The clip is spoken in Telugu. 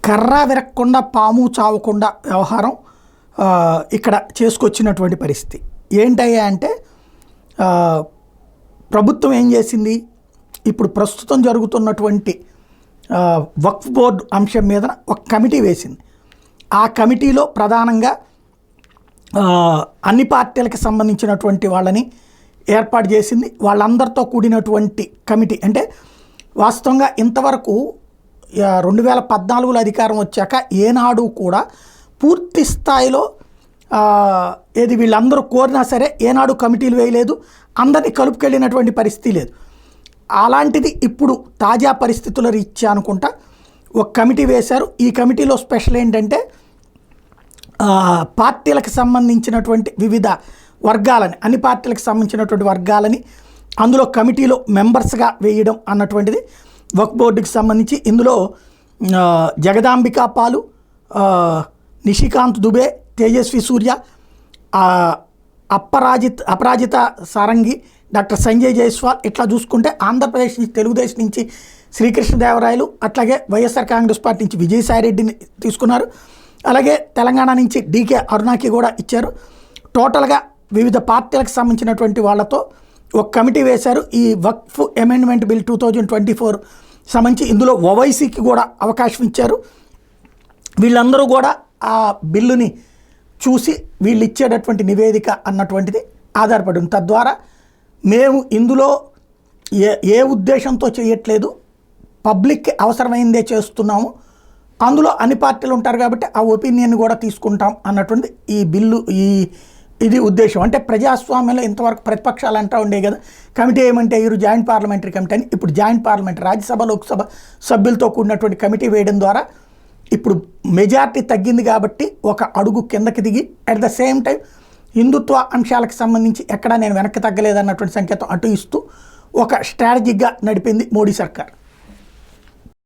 కర్ర విరక్కుండా పాము చావకుండా వ్యవహారం ఇక్కడ చేసుకొచ్చినటువంటి పరిస్థితి ఏంటయ్యా అంటే ప్రభుత్వం ఏం చేసింది, ఇప్పుడు ప్రస్తుతం జరుగుతున్నటువంటి వక్ఫ్ బోర్డు అంశం మీద ఒక కమిటీ వేసింది. ఆ కమిటీలో ప్రధానంగా అన్ని పార్టీలకు సంబంధించినటువంటి వాళ్ళని ఏర్పాటు చేసింది. వాళ్ళందరితో కూడినటువంటి కమిటీ అంటే వాస్తవంగా ఇంతవరకు 2014లో అధికారం వచ్చాక ఏనాడు కూడా పూర్తి స్థాయిలో ఏది వీళ్ళందరూ కోరినా సరే ఏనాడు కమిటీలు వేయలేదు, అందరినీ కలుపుకెళ్ళినటువంటి పరిస్థితి లేదు. అలాంటిది ఇప్పుడు తాజా పరిస్థితుల రీత్యా అనుకుంటా ఒక కమిటీ వేశారు. ఈ కమిటీలో స్పెషల్ ఏంటంటే పార్టీలకు సంబంధించినటువంటి వివిధ వర్గాలని, అన్ని పార్టీలకు సంబంధించినటువంటి వర్గాలని అందులో కమిటీలో మెంబర్స్గా వేయడం అన్నటువంటిది వక్ఫ్ బోర్డుకి సంబంధించి. ఇందులో జగదాంబికా పాలు, నిషికాంత్ దుబే, తేజస్వి సూర్య, అపరాజిత సారంగి, డాక్టర్ సంజయ్ జైస్వాల్, ఇట్లా చూసుకుంటే ఆంధ్రప్రదేశ్ నుంచి తెలుగుదేశం నుంచి శ్రీకృష్ణదేవరాయలు, అట్లాగే వైఎస్ఆర్ కాంగ్రెస్ పార్టీ నుంచి విజయసాయిరెడ్డిని తీసుకున్నారు. అలాగే తెలంగాణ నుంచి డీకే అరుణాకి కూడా ఇచ్చారు. టోటల్గా వివిధ పార్టీలకు సంబంధించినటువంటి వాళ్ళతో ఒక కమిటీ వేశారు. ఈ వక్ఫ్ అమెండ్మెంట్ బిల్ 2024 సంబంధించి ఇందులో ఓవైసీకి కూడా అవకాశం ఇచ్చారు. వీళ్ళందరూ కూడా ఆ బిల్లుని చూసి వీళ్ళు ఇచ్చేటటువంటి నివేదిక అన్నటువంటిది ఆధారపడి ఉంది. తద్వారా మేము ఇందులో ఏ ఉద్దేశంతో చేయట్లేదు, పబ్లిక్కి అవసరమైందే చేస్తున్నాము, అందులో అన్ని పార్టీలు ఉంటారు కాబట్టి ఆ ఒపీనియన్ కూడా తీసుకుంటాం అన్నటువంటి ఈ బిల్లు ఇది ఉద్దేశం. అంటే ప్రజాస్వామ్యంలో ఇంతవరకు ప్రతిపక్షాలు అంటూ ఉండే కదా కమిటీ ఏమంటే ఈ జాయింట్ పార్లమెంటరీ కమిటీ అని. ఇప్పుడు జాయింట్ పార్లమెంటరీ రాజ్యసభ లోక్సభ సభ్యులతో కూడినటువంటి కమిటీ వేయడం ద్వారా ఇప్పుడు మెజార్టీ తగ్గింది కాబట్టి ఒక అడుగు కిందకి దిగి అట్ ద సేమ్ టైం హిందుత్వ అంశాలకు సంబంధించి ఎక్కడా నేను వెనక్కి తగ్గలేదన్నటువంటి సంకేతం అటు ఇస్తూ ఒక స్ట్రాటజిక్గా నడిపింది మోడీ సర్కార్.